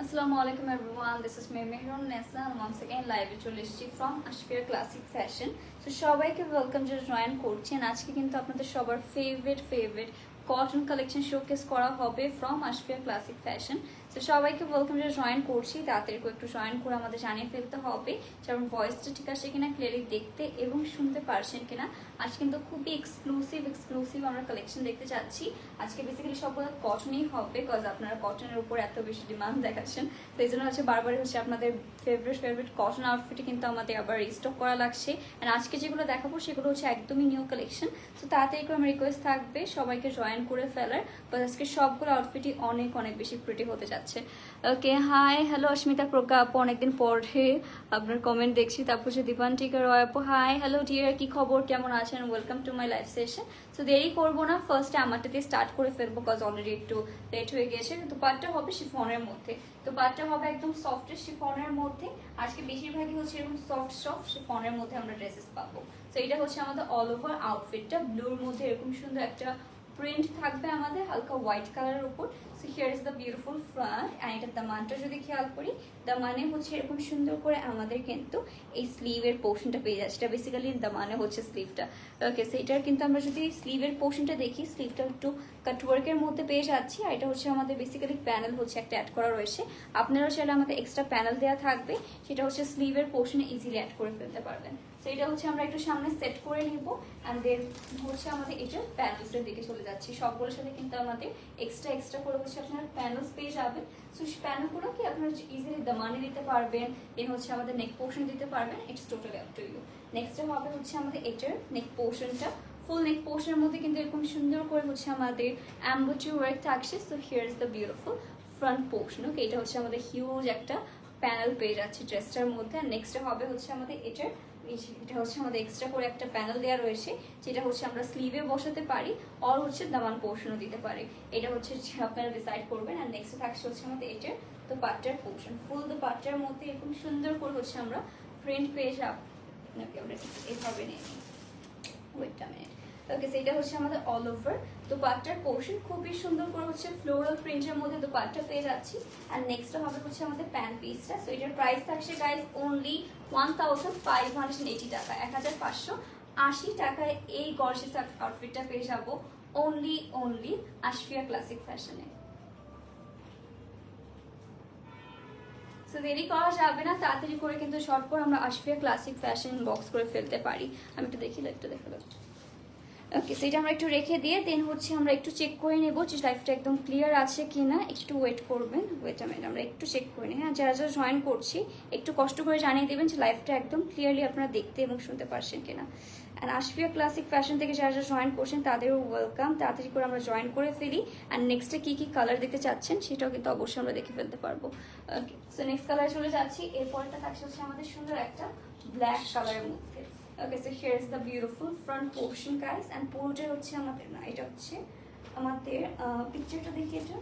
Assalamu alaikum everyone, this is me Mehrun Nessa and once again live চলে এসেছি from Ashfia Classic Fashion. So সবাইকে welcome যে join করছেন। আজকে কিন্তু আপনাদের সবার ফেভারিট কটন কালেকশন শোকেস করা হবে from Ashfia Classic Fashion. তো সবাইকে ওয়েলকাম যে জয়েন করছি, তাড়াতাড়ি করে একটু জয়েন করে আমাদের জানিয়ে ফেলতে হবে যে আমার ভয়েসটা ঠিক আছে কিনা, ক্লিয়ারলি দেখতে এবং শুনতে পারছেন কিনা। আজ কিন্তু খুবই এক্সক্লুসিভ আমরা কালেকশন দেখতে যাচ্ছি। আজকে বেসিক্যালি সবগুলো কটনই হবে, বিকজ আপনারা কটনের উপর এত বেশি ডিমান্ড দেখাচ্ছেন, তো এই জন্য হচ্ছে বারবারই হচ্ছে আপনাদের ফেভারিট কটন আউটফিটে কিন্তু আমাদের আবার রিস্টক করা লাগছে। অ্যান্ড আজকে যেগুলো দেখাবো সেগুলো হচ্ছে একদমই নিউ কালেকশন। তো তাড়াতাড়ি করে আমার রিকোয়েস্ট থাকবে সবাইকে জয়েন করে ফেলার, বাট আজকে সবগুলো আউটফিটই অনেক বেশি প্রিটি হতে যাচ্ছে। ওকে, হাই হ্যালো অস্মিতা প্রজ্ঞা আপু, অনেকদিন পরে আপনার কমেন্ট দেখছি। তারপর হচ্ছে দীপান্তিকা রয় আপু, হাই হ্যালো ডিয়ার, কি খবর, কেমন আছেন, welcome to my live session. So দেরি করবো না, ফার্স্টে আমারটা দিয়ে স্টার্ট করে ফেলবো, কজ অলরেডি একটু লেট হয়ে গেছে। তো পার্টটা হবে শিফনের মধ্যে, তো পার্টটা হবে একদম সফটেস্ট শিফনের মধ্যে। আজকে বেশিরভাগই হচ্ছে এরকম সফট শিফনের মধ্যে আমরা ড্রেসেস পাবো। তো এটা হচ্ছে আমাদের অল ওভার আউটফিটটা, ব্লুর মধ্যে এরকম সুন্দর একটা প্রিন্ট থাকবে আমাদের হালকা হোয়াইট কালারের উপর। So here is the beautiful front. And এটার দামানটা যদি খেয়াল করি, দামানে হচ্ছে এরকম সুন্দর করে আমাদের কিন্তু এই স্লিভের পোর্শনটা পেয়ে যাচ্ছে। এটা বেসিক্যালি দামানে হচ্ছে স্লিভটা। ওকে, সো এটার কিন্তু আমরা যদি স্লিভের পোর্শনটা দেখি, স্লিভটা একটু কাটওয়ার্কের মধ্যে পেয়ে যাচ্ছি। আর এটা হচ্ছে আমাদের বেসিক্যালি প্যানেল হচ্ছে একটা অ্যাড করা রয়েছে। আপনারাও চাইলে আমাদের এক্সট্রা প্যানেল দেওয়া থাকবে, সেটা হচ্ছে স্লিভের পোর্শনে ইজিলি অ্যাড করে ফেলতে পারবেন। তো এটা হচ্ছে আমরা একটু সামনে সেট করে নিব, অ্যান্ড দেন হচ্ছে আমাদের এটা প্যানেলসের দিকে চলে যাচ্ছি। সবগুলোর সাথে কিন্তু আমাদের এক্সট্রা করে হচ্ছে আপনারা প্যানেলস পেয়ে যাবেন। সো প্যানেলগুলো কি আপনারা ইজিলি দামানে দিতে পারবেন, দেন হচ্ছে আমাদের নেক পোর্শন দিতে পারবেন। It's totally up to you. Next হবে হচ্ছে আমাদের এটার নেক পোর্শনটা। ফুল নেক পোর্শনের মধ্যে কিন্তু এরকম সুন্দর করে হচ্ছে আমাদের এমব্রয়ডারি ওয়ার্ক থাকছে। So here is the beautiful front portion. Okay, এটা হচ্ছে আমাদের হিউজ একটা প্যানেল পেয়ে যাচ্ছে ড্রেসটার মধ্যে। নেক্সট হবে হচ্ছে আমাদের এটা হচ্ছে আমাদের এক্সট্রা করে একটা প্যানেল দেওয়া রয়েছে, যেটা হচ্ছে আমরা স্লিভে বসাতে পারি, আর হচ্ছে দামান পোর্শনও দিতে পারি। এটা হচ্ছে আপনারা ডিসাইড করবেন। আর নেক্সট থাকছে হচ্ছে আমাদের এটার দোপাট্টার পোর্শন। ফুল দোপাট্টার মধ্যে এরকম সুন্দর করে হচ্ছে আমরা প্রিন্ট পেয়ে যাব। এইভাবে নিয়ে ওয়েট আ মিনিট। ওকে, সেটা হচ্ছে আমাদের অল ওভার দোপাট্টার পোর্শন। খুবই সুন্দর করে হচ্ছে ফ্লোরাল প্রিন্টের মধ্যে দোপাট্টা পেয়ে যাচ্ছি। আর নেক্সট হবে হচ্ছে আমাদের প্যান্ট পিসটা। সো এটার প্রাইস থাকছে গাইস অনলি 1580 টাকা। 1580 টাকায় এই গর্জিয়াস আউটফিটটা পেয়ে যাবো অনলি আশফিয়া ক্লাসিক ফ্যাশনে। সো দেরি করা যাবে না, তাড়াতাড়ি করে কিন্তু শর্টপর আমরা আশফিয়া ক্লাসিক ফ্যাশন বক্স করে ফেলতে পারি। আমি একটু দেখি, একটু দেখে। ওকে, সেটা আমরা একটু রেখে দিয়ে দেন হচ্ছে আমরা একটু চেক করে নেবো যে লাইফটা একদম ক্লিয়ার আছে কিনা। একটু ওয়েট করবেন, ওয়েট আ মিনিট, আমরা একটু চেক করে নিই। হ্যাঁ, যারা জয়েন করছি একটু কষ্ট করে জানিয়ে দেবেন যে লাইফটা একদম ক্লিয়ারলি আপনারা দেখতে এবং শুনতে পারছেন কিনা। অ্যান্ড আশফিয়া ক্লাসিক ফ্যাশন থেকে যারা জয়েন করছেন তাদেরও ওয়েলকাম। তাড়াতাড়ি করে আমরা জয়েন করে ফেলি। অ্যান্ড নেক্সটে কী কালার দেখতে চাচ্ছেন সেটাও কিন্তু অবশ্যই আমরা দেখে ফেলতে পারবো। ওকে, সো নেক্সট কালারে চলে যাচ্ছি। এরপরটা থাকছে হচ্ছে আমাদের সুন্দর একটা ব্ল্যাক কালারের মধ্যে। Okay, so here is the beautiful front portion guys. And পুরোটা হচ্ছে আমাদের, না এটা হচ্ছে আমাদের পিকচারটা দেখি এটা।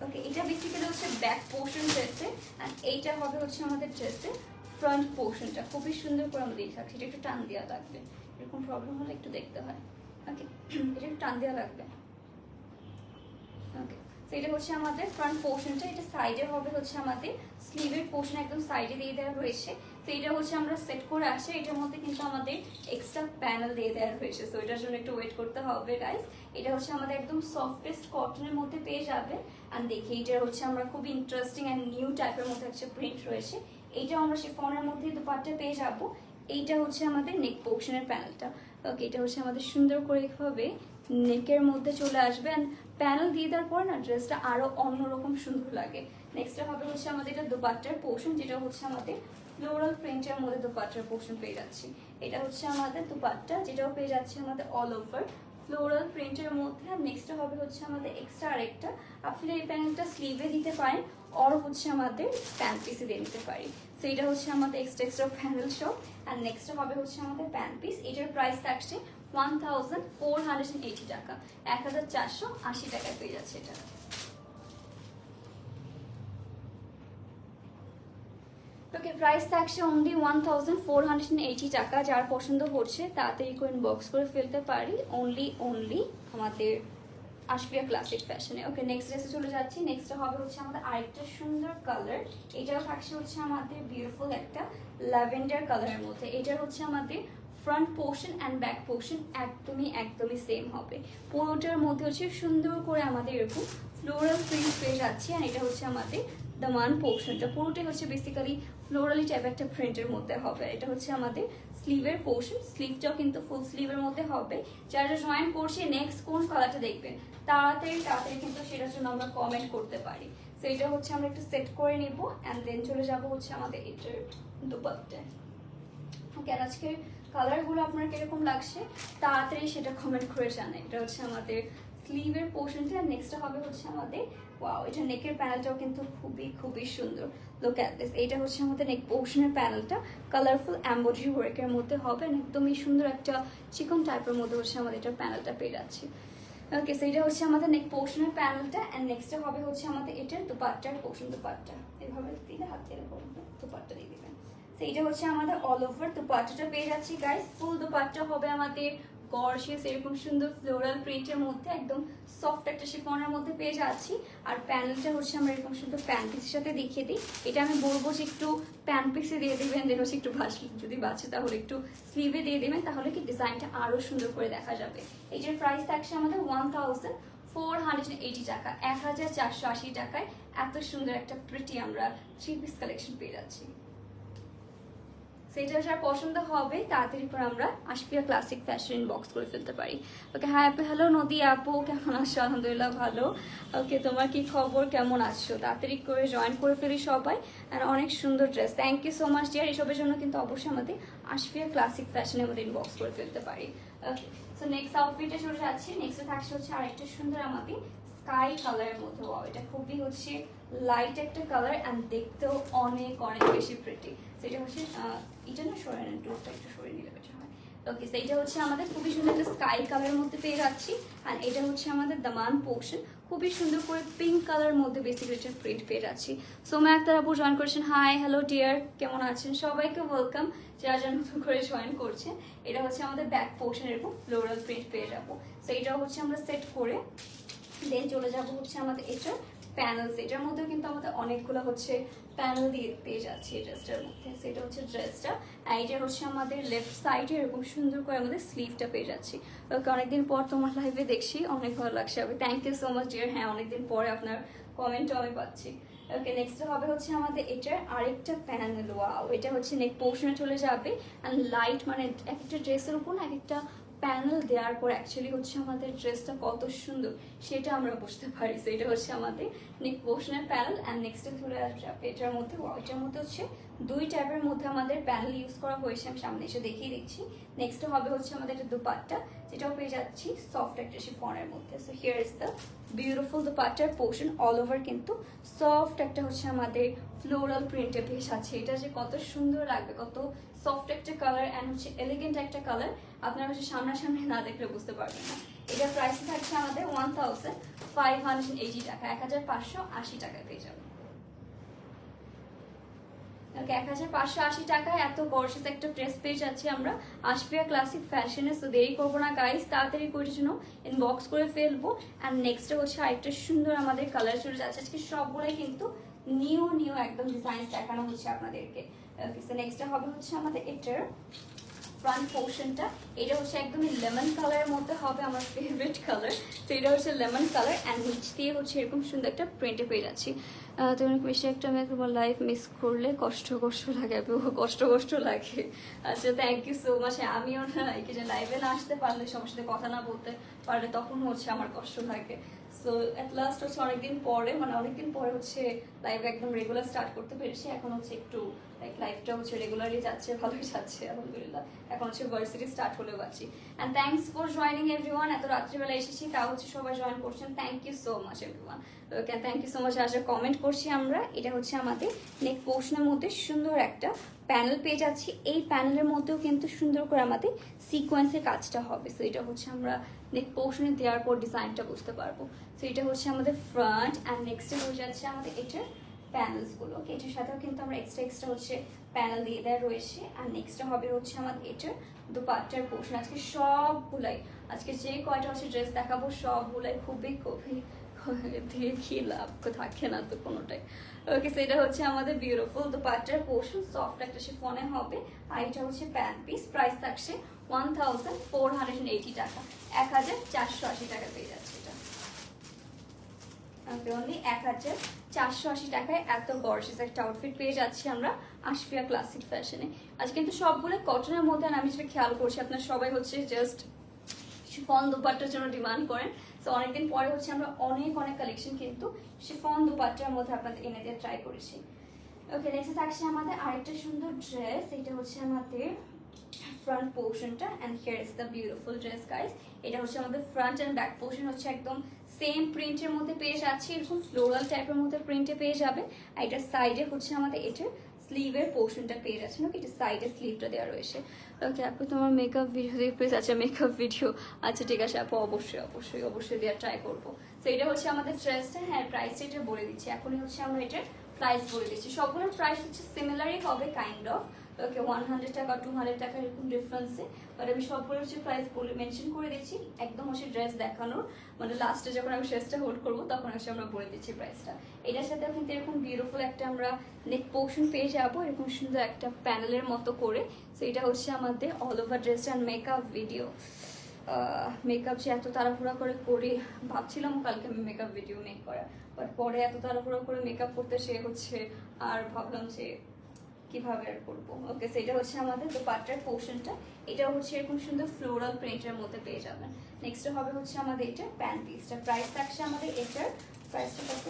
ওকে, এটা বেসিক্যালি হচ্ছে ব্যাক পোর্শন ড্রেসে, অ্যান্ড এইটা হবে হচ্ছে আমাদের ড্রেসের ফ্রন্ট পোর্শনটা। খুবই সুন্দর করে আমাদের এই থাকছে। এটা একটু টান দেওয়া লাগবে, এরকম প্রবলেম হলে একটু দেখতে হয়। ওকে, এটা একটু টান দেওয়া লাগবে। ওকে, তো এটা হচ্ছে আমাদের ফ্রন্ট পোর্শনটা। এটা সাইডে হবে হচ্ছে আমাদের স্লিভের পোর্শন, একদম সাইডে দিয়ে দেওয়া রয়েছে। তো এটা হচ্ছে আমরা সেট করে আসি। এটার মধ্যে কিন্তু আমাদের এক্সট্রা প্যানেল দিয়ে দেওয়া রয়েছে। সো এটার জন্য একটু ওয়েট করতে হবে গাইস। এটা হচ্ছে আমাদের একদম সফটেস্ট কটনের মধ্যে পেয়ে যাবে। আর দেখি এটা হচ্ছে আমরা খুব ইন্টারেস্টিং অ্যান্ড নিউ টাইপের মধ্যে একটা প্রিন্ট রয়েছে। এইটা আমরা শিফনের মধ্যে দুপাট্টা পেয়ে যাবো। এইটা হচ্ছে আমাদের নেক পোর্শনের প্যানেলটা। ওকে, এটা হচ্ছে আমাদের সুন্দর করে এভাবে নেকের মধ্যে চলে আসবে। অ্যান্ড প্যানেল দিয়ে দেওয়ার পর না ড্রেসটা আরো অন্যরকম সুন্দর লাগে। নেক্সট হবে হচ্ছে আমাদের এটা দোপাট্টার পোর্শন, যেটা হচ্ছে আমাদের ফ্লোরাল প্রিন্টের মধ্যে দোপাট্টার পোর্শন পেয়ে যাচ্ছি। এটা হচ্ছে আমাদের দোপাট্টা, যেটাও পেয়ে যাচ্ছে আমাদের অল ওভার ফ্লোরাল প্রিন্টের মধ্যে। আর নেক্সট হবে হচ্ছে আমাদের এক্সট্রা আরেকটা, আপনারা এই প্যানেলটা স্লিভে দিতে পারেন, আর হচ্ছে আমাদের প্যান্ট পিসে দিয়ে নিতে পারি। সো এটা হচ্ছে আমাদের এক্সট্রা প্যানেল শপ। আর নেক্সট হবে হচ্ছে আমাদের প্যান্ট পিস। এটার প্রাইস থাকছে 1480 টাকা। 1480 টাকায় পেয়ে যাচ্ছে এটা। ওকে, প্রাইস থাকছে অনলি 1480 টাকা। যার পছন্দ হচ্ছে তাড়াতাড়ি করে বক্স করে ফেলতে পারি। অনলি আমাদের আশফিয়া ক্লাসিক ফ্যাশনে। ওকে, নেক্সট ড্রেসে চলে যাচ্ছি। নেক্সট হবে হচ্ছে আমাদের আরেকটা সুন্দর কালার, এটাও থাকছে হচ্ছে আমাদের বিউটিফুল একটা ল্যাভেন্ডার কালারের মধ্যে। এটা হচ্ছে আমাদের front portion and back portion একদমই সেম হবে। পুরোটার মধ্যে হচ্ছে সুন্দর করে আমাদের এরকম ফ্লোরাল প্রিন্ট পেয়ে যাচ্ছে। আর এটা হচ্ছে আমাদের দামান পোর্শনটা, পুরোটাই হচ্ছে বেসিক্যালি ফ্লোরালি টাইপ একটা প্রিন্টের মধ্যে হবে। এটা হচ্ছে আমাদের স্লিভের পোর্শন, স্লিভটাও কিন্তু ফুল স্লিভের মধ্যে হবে। যারা জয়েন করছে নেক্সট কোন কালারটা দেখবেন তাড়াতাড়ি কিন্তু সেটার জন্য আমরা কমেন্ট করতে পারি। তো এটা হচ্ছে আমরা একটু সেট করে নেব অ্যান্ড দেন চলে যাব হচ্ছে আমাদের এটার দুপাট্টায়। ওকে, আর আজকের কালারগুলো আপনার কিরকম লাগছে তাড়াতাড়ি সেটা কমেন্ট করে জানাই। এটা হচ্ছে আমাদের স্লিভের পোর্শনটা। নেক্সট হবে হচ্ছে আমাদের ওয়াও, এটা নেকের প্যানেলটাও কিন্তু খুবই সুন্দর। লুক অ্যাট দিস, এটা হচ্ছে আমাদের নেক পোর্শনের প্যানেলটা কালারফুল এমব্রয়ডারি ওয়ার্কের মধ্যে হবে, একদমই সুন্দর একটা চিকন টাইপের মধ্যে হচ্ছে আমাদের এটা প্যানেলটা পেয়ে যাচ্ছি। ওকে, সো এটা হচ্ছে আমাদের নেক পোর্শনের প্যানেলটা অ্যান্ড নেক্সট হবে হচ্ছে আমাদের এটার দুপাট্টার পোর্শন। দুপাট্টা এভাবে দিলে হাত দিয়ে দুপাট্টা দিয়ে দিবেন। তো এটা হচ্ছে আমাদের অল ওভার দুপাট্টাটা পেয়ে যাচ্ছি গাইস। ফুল দুপাট্টা হবে আমাদের গর্জিয়াস এরকম সুন্দর ফ্লোরাল প্রিন্টের মধ্যে, একদম সফট একটা শিফনের মধ্যে পেয়ে যাচ্ছি। আর প্যানেলটা হচ্ছে আমরা এরকম সুন্দর প্যান পিসের সাথে দেখিয়ে দিই। এটা আমি বলবো যে একটু প্যান পিসে দিয়ে দেবেন, দেন হচ্ছে একটু ভাসি যদি বাঁচে তাহলে একটু স্লিভে দিয়ে দেবেন, তাহলে কি ডিজাইনটা আরো সুন্দর করে দেখা যাবে। এইটার প্রাইস থাকছে আমাদের 1480 টাকা, 1480 টাকায় এত সুন্দর একটা প্রিটি আমরা থ্রি পিস কালেকশন পেয়ে যাচ্ছি। সেটা যার পছন্দ হবে তাড়াতাড়ি করে আমরা আশফিয়া ক্লাসিক ফ্যাশন ইনবক্স করে ফেলতে পারি। ওকে, হাই আপু, হ্যালো নদী আপু, কেমন আছো? আলহামদুলিল্লাহ ভালো। ওকে, তোমার কি খবর, কেমন আছো? তাড়াতাড়ি করে জয়েন করে ফেলি সবাই। আর অনেক সুন্দর dress, thank you so much dear. এসবের জন্য কিন্তু অবশ্যই আমাদের আশফিয়া ক্লাসিক ফ্যাশনের মধ্যে ইনবক্স করে ফেলতে পারি। ওকে, সো নেক্সট আউটফিটে চলে যাচ্ছি। নেক্সটে থাকছে হচ্ছে আরেকটা সুন্দর আমাদের স্কাই কালারের মধ্যে। এটা খুবই হচ্ছে লাইট একটা কালার অ্যান্ড দেখতেও অনেক বেশি প্রিটি। সেটা হচ্ছে এটা না সরে নেন, টুকটা একটু সরে নিলে বেটার হয়। ওকে, সেইটা হচ্ছে আমাদের খুবই সুন্দর একটা স্কাই কালারের মধ্যে পেয়ে যাচ্ছি। আর এটা হচ্ছে আমাদের দামান পোর্শন, খুবই সুন্দর করে পিঙ্ক কালারের মধ্যে বেসিক্যালি একটা প্রিন্ট পেয়ে যাচ্ছি। সোমা আক্তার আপু জয়েন করেছেন, হাই হ্যালো ডিয়ার, কেমন আছেন? সবাইকে ওয়েলকাম যারা যারা নতুন করে জয়েন করছেন। এটা হচ্ছে আমাদের ব্যাক পোর্শন, এরকম ফ্লোরাল প্রিন্ট পেয়ে যাবো। সো এটাও হচ্ছে আমরা সেট করে দেন চলে যাবো হচ্ছে আমাদের এটা প্যানেলস। এটার মধ্যেও কিন্তু আমাদের অনেকগুলো হচ্ছে প্যানেল দিয়ে পেয়ে যাচ্ছি এই ড্রেসটার মধ্যে। সেটা হচ্ছে ড্রেসটা, এটা হচ্ছে আমাদের লেফট সাইডে এরকম সুন্দর করে আমাদের স্লিভটা পেয়ে যাচ্ছি। ওকে, অনেকদিন পর তোমার লাইভে দেখছি, অনেক ভালো লাগছে। Okay, thank you so much dear. হ্যাঁ, অনেকদিন পরে আপনার কমেন্টও আমি পাচ্ছি। ওকে, নেক্সট হবে হচ্ছে আমাদের এটার আরেকটা প্যানেল। ওয়াও, এটা হচ্ছে নেক পোর্শনে চলে যাবে অ্যান্ড লাইট, মানে একটা ড্রেসের উপর না একটা প্যানেল দেওয়ার পর অ্যাকচুয়ালি হচ্ছে আমাদের ড্রেসটা কত সুন্দর সেটা আমরা বুঝতে পারি। সো এটা হচ্ছে আমাদের নেক পোর্শনের প্যানেল অ্যান্ড নেক্সটে চলে আসবে এটার মধ্যে। এটার মধ্যে হচ্ছে দুই টাইপের মধ্যে আমাদের প্যানেল ইউজ করা হয়েছে, আমি সামনে এসে দেখিয়ে দিচ্ছি। নেক্সট হবে হচ্ছে আমাদের একটা দুপাট্টা, যেটাও পেয়ে যাচ্ছি সফট একটা শিফনের মধ্যে। So here is the beautiful দুপাট্টার পোর্শন, অল ওভার কিন্তু সফট একটা হচ্ছে আমাদের ফ্লোরাল প্রিন্টে পেয়ে যাচ্ছে। এটা যে কত সুন্দর লাগবে, কত সফট একটা কালার অ্যান্ড হচ্ছে এলিগেন্ট একটা কালার, আপনারা হচ্ছে সামনাসামনি না দেখলে বুঝতে পারবেন না। এটার প্রাইস থাকছে আমাদের 1580 টাকা, 1580 টাকায় পেয়ে যাবেন। ওকে, 1580 টাকায় এত গর্জিয়াস একটা ড্রেস পেয়ে যাচ্ছি আমরা আশফিয়া ক্লাসিক ফ্যাশনে। সো দেরি করবো না গাইস, তাড়াতাড়ি করে জন্য ইনবক্স করে ফেলবো। অ্যান্ড নেক্সট হচ্ছে আরেকটা সুন্দর আমাদের কালার চলে যাচ্ছে। আজকে সবগুলোই কিন্তু নিউ একদম ডিজাইন দেখানো হচ্ছে আপনাদেরকে। ওকে, সো নেক্সট হবে হচ্ছে আমাদের এটার ফ্রন্ট পোর্শনটা। এটা হচ্ছে একদমই লেমন কালারের মধ্যে হবে, আমার ফেভারিট কালার। তো এটা হচ্ছে লেমন কালার অ্যান্ড নিচ দিয়ে হচ্ছে এরকম সুন্দর একটা প্রিন্টে পেয়ে যাচ্ছি। তো অনেক বেশি একটা আমি তোমার লাইফ মিস করলে কষ্ট লাগে, কষ্ট লাগে। আচ্ছা, থ্যাংক ইউ সো মাচ। আমিও না এই যে লাইভে না আসতে পারলে, সবার সাথে কথা না বলতে পারলে তখন হচ্ছে আমার কষ্ট লাগে। সো অ্যাট লাস্ট হচ্ছে অনেকদিন পরে হচ্ছে লাইভ একদম রেগুলার স্টার্ট করতে পেরেছি। এখন হচ্ছে একটু লাইক লাইফটা হচ্ছে রেগুলারলি যাচ্ছে, ভালোই যাচ্ছে আলহামদুলিল্লাহ। এখন হচ্ছে ভার্সিটি স্টার্ট হলেও পাচ্ছি। And thanks for joining everyone. এত রাত্রিবেলা এসেছি তাও হচ্ছে সবাই জয়েন করছেন, thank you so much everyone. Okay, thank you so much. আসলে কমেন্ট করছি আমরা। এটা হচ্ছে আমাদের নেক পোর্শনের মধ্যে সুন্দর একটা প্যানেল পেয়ে যাচ্ছি। এই প্যানেলের মধ্যেও কিন্তু সুন্দর করে আমাদের সিকোয়েন্সের কাজটা হবে। সো এটা হচ্ছে আমরা নেক পোর্শনে দেওয়ার পর ডিজাইনটা বুঝতে পারবো। সো এটা হচ্ছে আমাদের ফ্রন্ট অ্যান্ড নেক্সটে হয়ে যাচ্ছে আমাদের এটার প্যানেলসগুলো। ওকে, এটার সাথেও কিন্তু আমরা এক্সট্রা হচ্ছে প্যানেল দিয়ে দেওয়া রয়েছে। আর নেক্সটে হবে হচ্ছে আমাদের এটার দুপাট্টার পোর্শন। আজকে সবগুলাই আজকে যে কয়টা হচ্ছে ড্রেস দেখাবো সবগুলাই খুবই খুবই দেখি লাভ থাকে না তো কোনোটাই। ওকে, সেটা হচ্ছে আমাদের বিউটিফুল দুপাট্টার পোর্শন, সফট একটা শিফনে হবে। আর এটা হচ্ছে প্যান্ট পিস, প্রাইস থাকছে 1480 টাকা, 1480 টাকা পেয়ে যাচ্ছে এটা। অনলি 1480 টাকায় এত গর্জিয়াস একটা আউটফিট পেয়ে যাচ্ছি আমরা আশফিয়া ক্লাসিক ফ্যাশনে। আজ কিন্তু সবগুলো কটনের মধ্যে, আমি যেটা খেয়াল করছি আপনারা সবাই হচ্ছে জাস্ট শিফন দুপাট্টার জন্য ডিমান্ড করেন। তো অনেকদিন পরে হচ্ছে আমরা অনেক কালেকশন কিন্তু শিফন দুপাট্টার মধ্যে আপনাদের এনে দিয়ে ট্রাই করেছি। ওকে, নেক্সট থাকছে আমাদের আরেকটা সুন্দর ড্রেস। এটা হচ্ছে আমাদের ফ্রন্ট পোর্শনটা, and here is the beautiful dress guys. এটা হচ্ছে আমাদের ফ্রন্ট এন্ড ব্যাক পোর্শন হচ্ছে একদম সেম প্রিন্টের মধ্যে পেয়ে যাচ্ছি, এরকম ফ্লোরাল টাইপের মধ্যে প্রিন্টে পেয়ে যাবে। আর এটার সাইডে হচ্ছে আমাদের এটার স্লিভের পোর্শনটা পেয়ে যাচ্ছেন। ওকে, এটা সাইডে স্লিভটা দেওয়া রয়েছে। ওকে আপু, তোমার মেকআপ ভিডিও দিয়ে প্লিজ। আচ্ছা, মেকআপ ভিডিও, আচ্ছা ঠিক আছে আপু, অবশ্যই দেওয়ার ট্রাই করবো। তো এটা হচ্ছে আমাদের ড্রেসটা। হ্যাঁ, প্রাইসটা এটা বলে দিচ্ছি এখনই, হচ্ছে আমরা এটার প্রাইস বলে দিচ্ছি। সবগুলোর প্রাইস হচ্ছে সিমিলারই হবে কাইন্ড অফ। ওকে, 100 টাকা 200 টাকা এরকম ডিফারেন্সে, বাট আমি সবগুলো হচ্ছে প্রাইস বলে মেনশন করে দিচ্ছি একদম হচ্ছে ড্রেস দেখানোর, মানে লাস্টে যখন আমি ড্রেসটা হোল্ড করবো তখন হচ্ছে আমরা বলে দিচ্ছি প্রাইসটা। এটার সাথে কিন্তু এরকম বিউটিফুল একটা আমরা নেক পোর্শন পেয়ে যাবো, এরকম সুন্দর একটা প্যানেলের মতো করে। তো এটা হচ্ছে আমাদের all over dress and makeup video. Makeup যে এত তাড়াহুড়া করে করি, ভাবছিলাম কালকে আমি মেকআপ ভিডিও মেক করা, বাট পরে এত তাড়াহুড়া করে মেকআপ করতে সে হচ্ছে আর ভাবলাম যে কিভাবে আর করবো। ওকে, সেটা হচ্ছে আমাদের দুপাট্টার পোর্শনটা। এটা হচ্ছে এরকম সুন্দর ফ্লোরাল প্রিন্টের মধ্যে পেয়ে যাবেন। নেক্সট হবে হচ্ছে আমাদের এটা প্যান্ট পিসটা। প্রাইস থাকছে আমাদের এটার প্রাইসটা কত,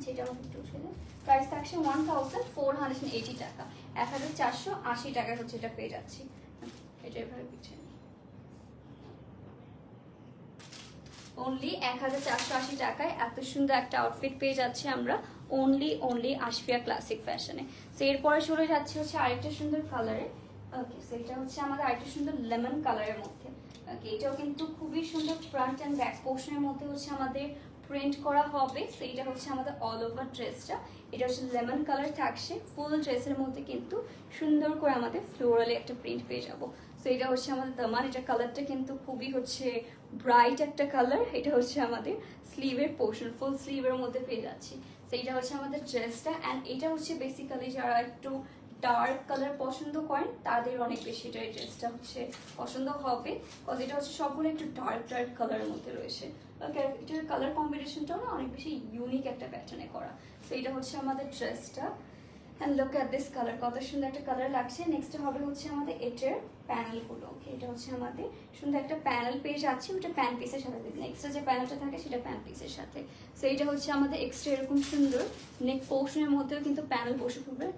যেটা আমাদের একটু প্রাইস থাকছে 1480 টাকা, 1480 টাকায় হচ্ছে এটা পেয়ে যাচ্ছি। এটা এভাবে পিছিয়ে অনলি 1480 টাকায় এত সুন্দর একটা আউটফিট পেয়ে যাচ্ছি আমরা অনলি আশফিয়া ক্লাসিক ফ্যাশনে। তো এরপরে চলে যাচ্ছে হচ্ছে আরেকটা সুন্দর কালারে। ওকে, সেটা হচ্ছে আমাদের আরেকটা সুন্দর লেমন কালারের মধ্যে। ওকে, এটাও কিন্তু খুবই সুন্দর ফ্রন্ট অ্যান্ড ব্যাক পোর্শনের মধ্যে হচ্ছে আমাদের প্রিন্ট করা হবে। তো এটা হচ্ছে আমাদের অল ওভার ড্রেসটা। এটা হচ্ছে লেমন কালার থাকছে, ফুল ড্রেসের মধ্যে কিন্তু সুন্দর করে আমাদের ফ্লোরালে একটা প্রিন্ট পেয়ে যাবো। তো এটা হচ্ছে আমাদের দামান। এটা কালারটা কিন্তু খুবই হচ্ছে ব্রাইট একটা কালার। এটা হচ্ছে আমাদের স্লিভের পোর্শন, ফুল স্লিভের মধ্যে পেয়ে যাচ্ছি। তো এটা হচ্ছে আমাদের ড্রেসটা, অ্যান্ড এটা হচ্ছে বেসিক্যালি যারা একটু ডার্ক কালার পছন্দ করেন তাদের অনেক বেশি এটা এই ড্রেসটা হচ্ছে পছন্দ হবে, বিকজ এটা হচ্ছে সবগুলো একটু ডার্ক কালারের মধ্যে রয়েছে। ওকে, এটার কালার কম্বিনেশনটাও না অনেক বেশি ইউনিক একটা প্যাটার্নে করা। তো এটা হচ্ছে আমাদের ড্রেসটা, and look at this colour, কত সুন্দর একটা কালার লাগছে। নেক্সট হবে হচ্ছে আমাদের এটার প্যানেলগুলো। ওকে, এটা হচ্ছে আমাদের সুন্দর একটা প্যানেল পেয়ে যাচ্ছি, ওটা প্যান্ট পিসের সাথে দিন। এক্সট্রা যে প্যানেলটা থাকে সেটা প্যান্ট পিসের সাথে। সো এটা হচ্ছে আমাদের এক্সট্রা এরকম সুন্দর নেক পোর্শনের মধ্যেও কিন্তু প্যানেল বসে পড়বে।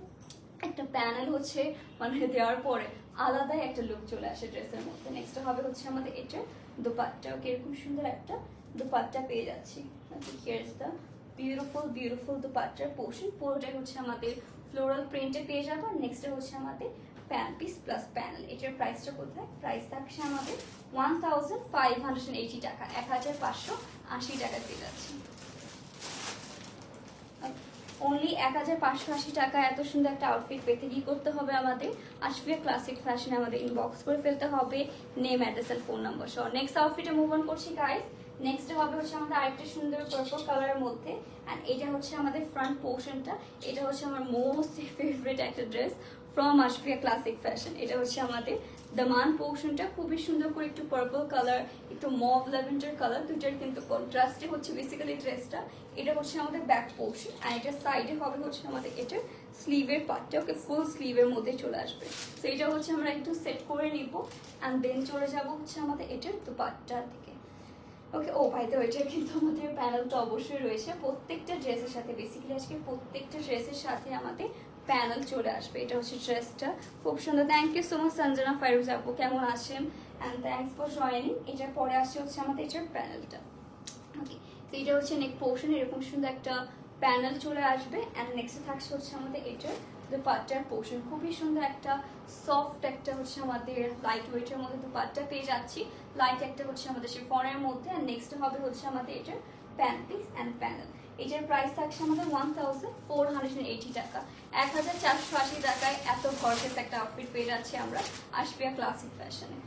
একটা প্যানেল হচ্ছে মানে দেওয়ার পরে আলাদাই একটা লুক চলে আসে ড্রেসের মধ্যে। নেক্সট হবে হচ্ছে আমাদের এটার দুপাট্টা। ওকে, এরকম সুন্দর একটা দুপাট্টা পেয়ে যাচ্ছি। হিয়ার ইজ দ্য বিউটিফুল দুপাট্টার পোর্শন, পুরোটাই হচ্ছে আমাদের ফ্লোরাল প্রিন্টে পেয়ে যাবো। নেক্সট হচ্ছে আমাদের প্যান্ট পিস প্লাস প্যানেল। এটার প্রাইসটা কোথায়, প্রাইস থাকছে আমাদের 1580 টাকা, 1580 টাকা পেয়ে যাচ্ছি। অনলি 1580 টাকা এত সুন্দর একটা আউটফিট পেতে কি করতে হবে আমাদের, আশফিয়া ক্লাসিক ফ্যাশনে আমাদের ইনবক্স করে ফেলতে হবে নেম, অ্যাড্রেস আর ফোন নাম্বার সহ। নেক্সট আউটফিটে মুভ অন করছি গাইস। নেক্সট হবে হচ্ছে আমাদের আরেকটা সুন্দর পার্পল কালারের মধ্যে, অ্যান্ড এটা হচ্ছে আমাদের ফ্রন্ট পোর্শনটা। এটা হচ্ছে আমার মোস্ট ফেভারিট একটা dress from Ashfia classic fashion. এটা হচ্ছে আমাদের দামান পোর্শনটা, খুবই সুন্দর করে একটু পার্পল কালার, একটু মভ ল্যাভেন্ডার কালার, দুটার কিন্তু কন্ট্রাস্টে হচ্ছে বেসিক্যালি ড্রেসটা। এটা হচ্ছে আমাদের ব্যাক পোর্শন, আর এটার সাইডে হবে হচ্ছে আমাদের এটার স্লিভের পার্টটা। ওকে, ফুল স্লিভের মধ্যে চলে আসবে। তো এটা হচ্ছে আমরা একটু সেট করে নিব, অ্যান্ড দেন চলে যাবো হচ্ছে আমাদের এটার দুপাট্টার দিকে। ওকে, ও ভাই, তো এটার কিন্তু আমাদের প্যানেল তো অবশ্যই রয়েছে প্রত্যেকটা ড্রেসের সাথে। বেসিক্যালি আজকে প্রত্যেকটা ড্রেসের সাথে আমাদের প্যানেল চলে আসবে। এটা হচ্ছে ড্রেসটা, খুব সুন্দর। Thank you so much Sanjana Fairuz আপু, কেমন আছেন, অ্যান্ড থ্যাংকস ফর জয়েনিং। এটার পরে আসছে হচ্ছে আমাদের এটার প্যানেলটা। ওকে, তো এটা হচ্ছে নেক পোর্শন, এরকম সুন্দর একটা প্যানেল চলে আসবে, অ্যান্ড নেক্সটে থাকছে হচ্ছে আমাদের এটার দুপাট্টার পোর্শন। খুবই সুন্দর একটা সফট একটা হচ্ছে আমাদের লাইট ওয়েটের মধ্যে দুপাট্টা পেয়ে যাচ্ছি, লাইট একটা হচ্ছে আমাদের শিফনের মধ্যে। অ্যান্ড নেক্সট হবে হচ্ছে আমাদের এটার প্যান্ট পিস অ্যান্ড প্যানেল। এটার প্রাইস থাকছে আমাদের 1480 টাকা, 1480 টাকায় এত গর্জিয়াস একটা আউটফিট পেয়ে যাচ্ছি আমরা আশফিয়া ক্লাসিক ফ্যাশনে।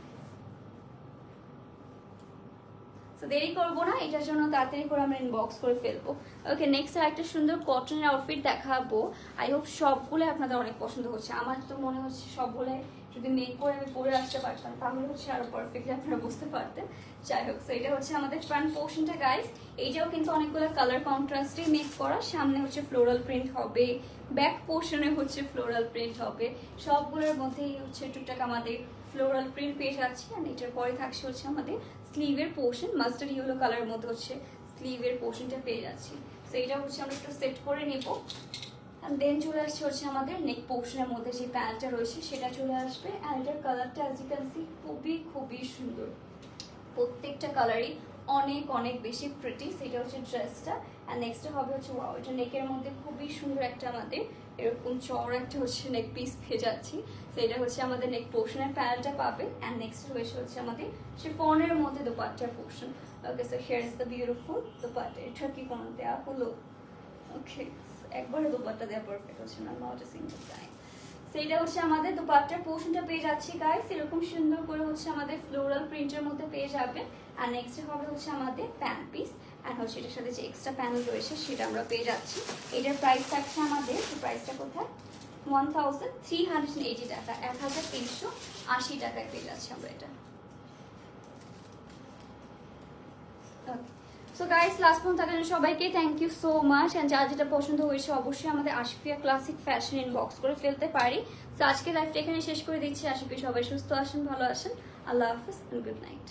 তো দেরি করবো না, এটার জন্য তাড়াতাড়ি করে আমরা ইনবক্স করে ফেলবো। ওকে, নেক্সট আর একটা সুন্দর কটনের আউটফিট দেখাবো। আই হোপ সবগুলো আপনাদের অনেক পছন্দ হচ্ছে। আমার তো মনে হচ্ছে সবগুলো যদি মেক করে আমি পরে আসতে পারতাম তাহলে হচ্ছে আরো পারফেক্টলি আপনারা বুঝতে পারতেন। যাই হোক, তো এটা হচ্ছে আমাদের ফ্রন্ট পোর্শনটা গাইস। এইটাও কিন্তু অনেকগুলো কালার কন্ট্রাস্টে মেক করা। সামনে হচ্ছে ফ্লোরাল প্রিন্ট হবে, ব্যাক পোর্শনে হচ্ছে ফ্লোরাল প্রিন্ট হবে। সবগুলোর মধ্যেই হচ্ছে টুকটাক আমাদের ফ্লোরাল প্রিন্ট পেয়ে যাচ্ছি। আর এটার পরে থাকছে হচ্ছে আমাদের স্লিভের পোর্শন, মাস্টার্ড ইয়েলো কালারের মধ্যে হচ্ছে স্লিভের পোর্শনটা পেয়ে যাচ্ছি। তো এটা হচ্ছে আমরা একটু সেট করে নেব। অ্যান্ড দেন চলে আসছে হচ্ছে আমাদের নেক পোর্শনের মধ্যে যে প্যান্টটা রয়েছে সেটা চলে আসবে। অ্যান্ড এটার কালারটা অ্যাজ ইউ ক্যান সি খুবই খুবই সুন্দর, প্রত্যেকটা কালারই অনেক অনেক বেশি প্রিটি। সেটা হচ্ছে ড্রেসটা। অ্যান্ড নেক্সট হবে হচ্ছে ওয়াও, এটা নেকের মধ্যে খুবই সুন্দর একটা আমাদের এরকম চওড়া একটা হচ্ছে নেক পিস পেয়ে যাচ্ছি। তো এটা হচ্ছে আমাদের নেক পোর্শনের প্যানেলটা পাবে। অ্যান্ড নেক্সট রয়েছে হচ্ছে আমাদের শিফনের মধ্যে দোপাট্টার portion. Okay, so here is the beautiful dupatta. এটা কি কোনো দেওয়া হলো? ওকে, একবারে দোপাট্টা দেওয়া পারফেক্ট হচ্ছে না, নট এ সিঙ্গেল টাইম। সেইটা হচ্ছে আমাদের দোপাট্টার পোর্শনটা পেয়ে যাচ্ছি গাইস, এরকম সুন্দর করে হচ্ছে আমাদের ফ্লোরাল প্রিন্টের মধ্যে পেয়ে যাবে। আর নেক্সট হবে হচ্ছে আমাদের প্যান্ট পিস। আর হচ্ছে এটার সাথে যে এক্সট্রা প্যানেল রয়েছে সেটা আমরা পেয়ে যাচ্ছি। এটার প্রাইস থাকছে আমাদের, প্রাইসটা কোথায়, 1380 টাকা, 1380 টাকায় পেয়ে যাচ্ছি আমরা এটা। সো গাইস, লাস্ট পর্যন্ত থাকার জন্য সবাইকে thank you so much. And যার যেটা পছন্দ হয়েছে অবশ্যই আমাদের আশফিয়া ক্লাসিক ফ্যাশন ইনবক্স করে ফেলতে পারি। তো আজকে লাইফটা এখানে শেষ করে দিচ্ছি। আশা করি সবাই সুস্থ আসেন, ভালো আসেন। আল্লাহ হাফিজ, গুড নাইট।